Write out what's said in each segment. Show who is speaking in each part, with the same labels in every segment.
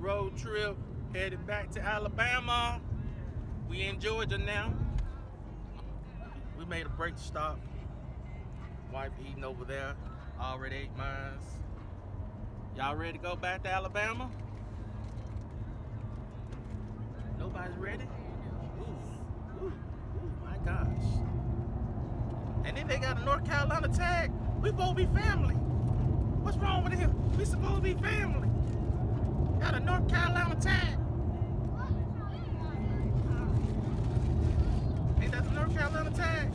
Speaker 1: road trip, headed back to Alabama. We in Georgia now. We made a break stop. Wife eating over there. Already ate mine. Y'all ready to go back to Alabama? Nobody's ready? Ooh, my gosh. And then they got a North Carolina tag. We supposed to be family. What's wrong with him? We supposed to be family. Got a North Carolina tag. Ain't that the North Carolina tag?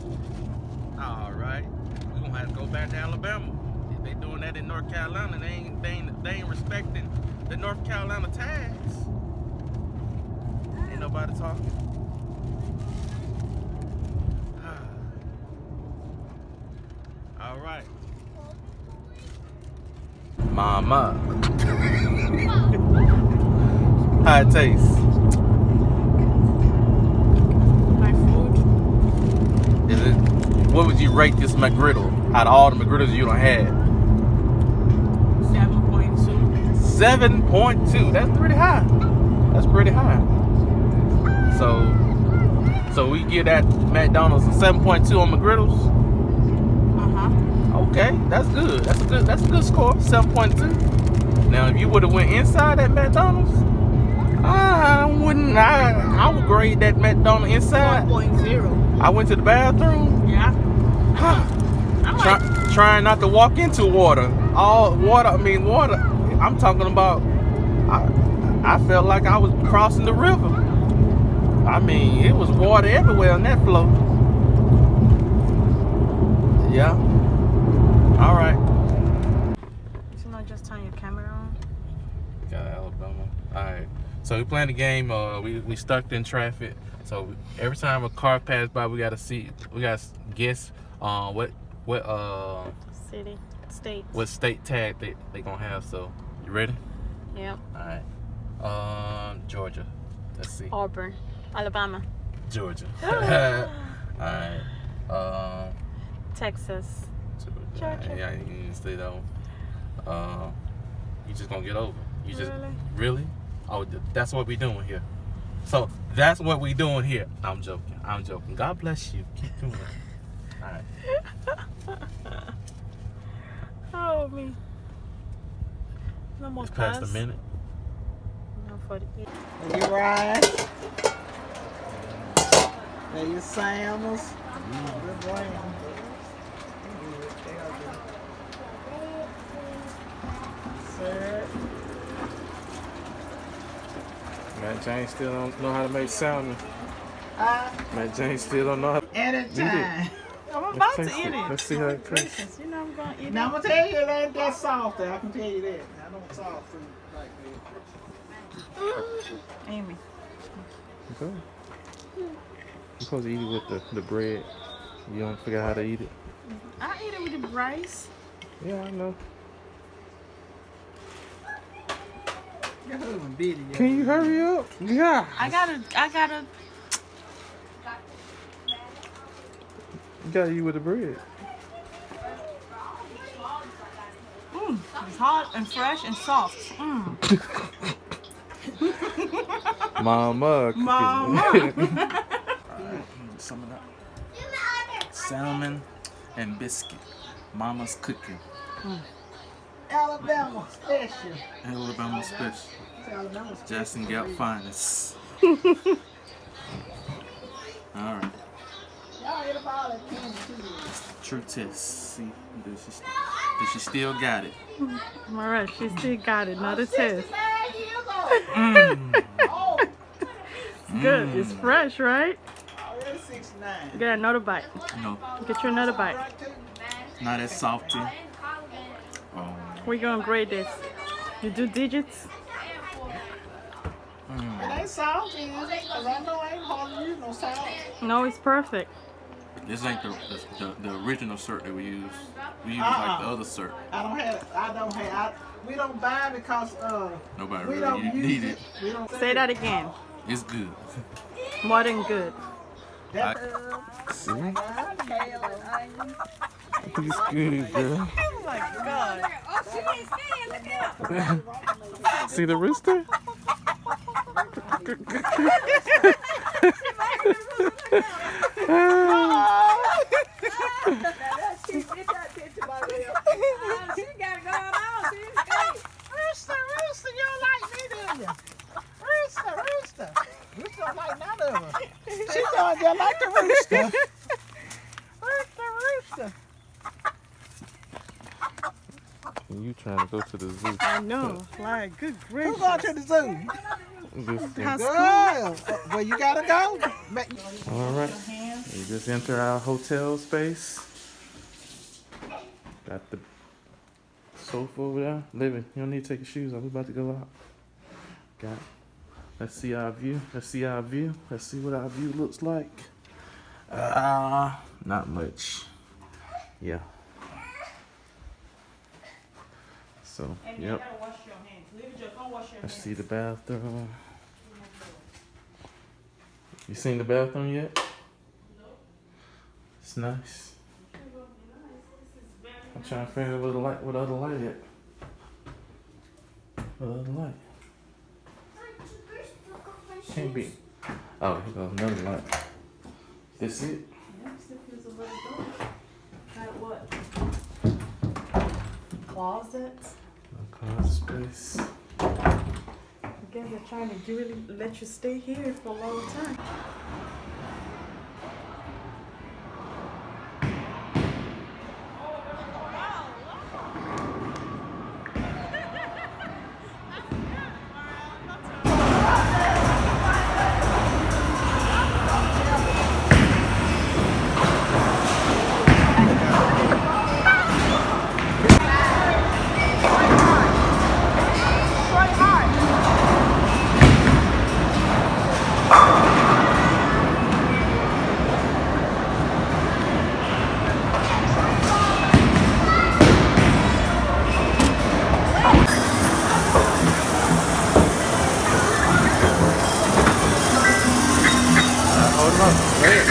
Speaker 1: All right. We're going to have to go back to Alabama. If they doing that in North Carolina, they ain't respecting the North Carolina tags. Ain't nobody talking. All right. Mama. How it tastes?
Speaker 2: My food.
Speaker 1: Is it? What would you rate this McGriddle out of all the McGriddles you done had?
Speaker 2: 7.2.
Speaker 1: 7.2. That's pretty high. That's pretty high. So we give that McDonald's a 7.2 on McGriddles. Okay, that's good. That's a good score. 7.2. Now, if you would have went inside that McDonald's, I would grade that McDonald's inside.
Speaker 2: 4.0.
Speaker 1: I went to the bathroom.
Speaker 2: Yeah.
Speaker 1: Trying not to walk into water. Water. I'm talking about. I felt like I was crossing the river. I mean, it was water everywhere on that floor. Yeah. All right.
Speaker 2: You should not just turn your camera on.
Speaker 1: Got Alabama. All right. So we playing the game. We stuck in traffic. So every time a car passed by, we gotta guess what
Speaker 2: City, state.
Speaker 1: what state tag they gonna have. So you ready?
Speaker 2: Yep.
Speaker 1: All right. Georgia. Let's see.
Speaker 2: Auburn, Alabama.
Speaker 1: Georgia. All right.
Speaker 2: Texas.
Speaker 1: Georgia. Yeah, you need to stay that one. You just gonna get over. You just really? Oh, that's what we doing here. So that's what we doing here. I'm joking. God bless you. Keep doing it. All right.
Speaker 2: Oh me. No more
Speaker 1: It's past a minute.
Speaker 2: No 48.
Speaker 3: There you rice. There your sandals. Good brain. Sir.
Speaker 1: Matt James still don't know how to make salmon. Matt James still don't know how to
Speaker 3: Anytime.
Speaker 2: I'm about to
Speaker 1: taste
Speaker 2: eat it.
Speaker 1: Let's see how it tastes.
Speaker 2: You know I'm gonna eat
Speaker 3: Now I'm
Speaker 2: it.
Speaker 3: gonna tell you it ain't that soft. I can tell you that. I don't soft food like that.
Speaker 2: Amy.
Speaker 1: Okay. You're supposed to eat it with the bread. You don't figure out how to eat it.
Speaker 2: I eat it with the rice.
Speaker 1: Yeah, I know.
Speaker 3: Your husband busy.
Speaker 1: Can you hurry up? Yeah.
Speaker 2: I gotta.
Speaker 1: You gotta eat with the bread.
Speaker 2: It's hot and fresh and soft.
Speaker 1: Mama. cooking.
Speaker 2: Mama.
Speaker 1: Some of that salmon and biscuit. Mama's cooking.
Speaker 3: Alabama special.
Speaker 1: Alabama special.
Speaker 3: Alabama special.
Speaker 1: Jackson Gap finest. All right.
Speaker 3: Y'all ate about that candy too.
Speaker 1: True test. See, does she still got it?
Speaker 2: Alright, she still got it. Not a test.
Speaker 3: 69 years old. Oh,
Speaker 2: It's good. It's fresh, right?
Speaker 3: already 69.
Speaker 2: Get another bite.
Speaker 1: No,
Speaker 2: Get you another bite.
Speaker 1: not as salty.
Speaker 2: We're gonna grade this. You do digits?
Speaker 3: It ain't salty, is it? Because I know I ain't hardly use no salt.
Speaker 2: No, it's perfect.
Speaker 1: This ain't the original syrup that we use. We use like the other syrup.
Speaker 3: We don't buy it because
Speaker 1: Nobody
Speaker 3: we
Speaker 1: really
Speaker 3: don't use
Speaker 1: need it.
Speaker 3: We don't
Speaker 2: Say that again.
Speaker 1: It's good.
Speaker 2: More than good.
Speaker 1: See? It's good, girl.
Speaker 2: Oh my god.
Speaker 1: See the rooster?
Speaker 3: Rooster, Rooster, you don't like me, do you? Rooster, Rooster. Rooster don't like none of them. She don't just like the rooster. Rooster, Rooster.
Speaker 1: You trying to go to the zoo?
Speaker 2: I know. Like, good gracious.
Speaker 3: Who going to the zoo?
Speaker 2: That's
Speaker 3: Girl, well, you gotta go.
Speaker 1: All right. We just enter our hotel space. Got the sofa over there. Living. You don't need to take your shoes off. We're about to go out. Got. Let's see our view. Let's see our view. Let's see what our view looks like. Not much. Yeah. So, yep. Let's see the bathroom. You seen the bathroom yet? It's nice. I'm trying to figure out where the light, what other light at. What other light? Can't be. Oh, here goes another light. This it?
Speaker 2: Closet.
Speaker 1: Closet space.
Speaker 2: I guess they're trying to really let you stay here for a long time.
Speaker 1: Hold on. Wait.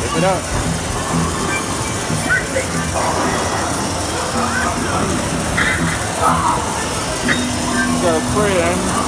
Speaker 1: Whip it up. You got a prayer, ain't you?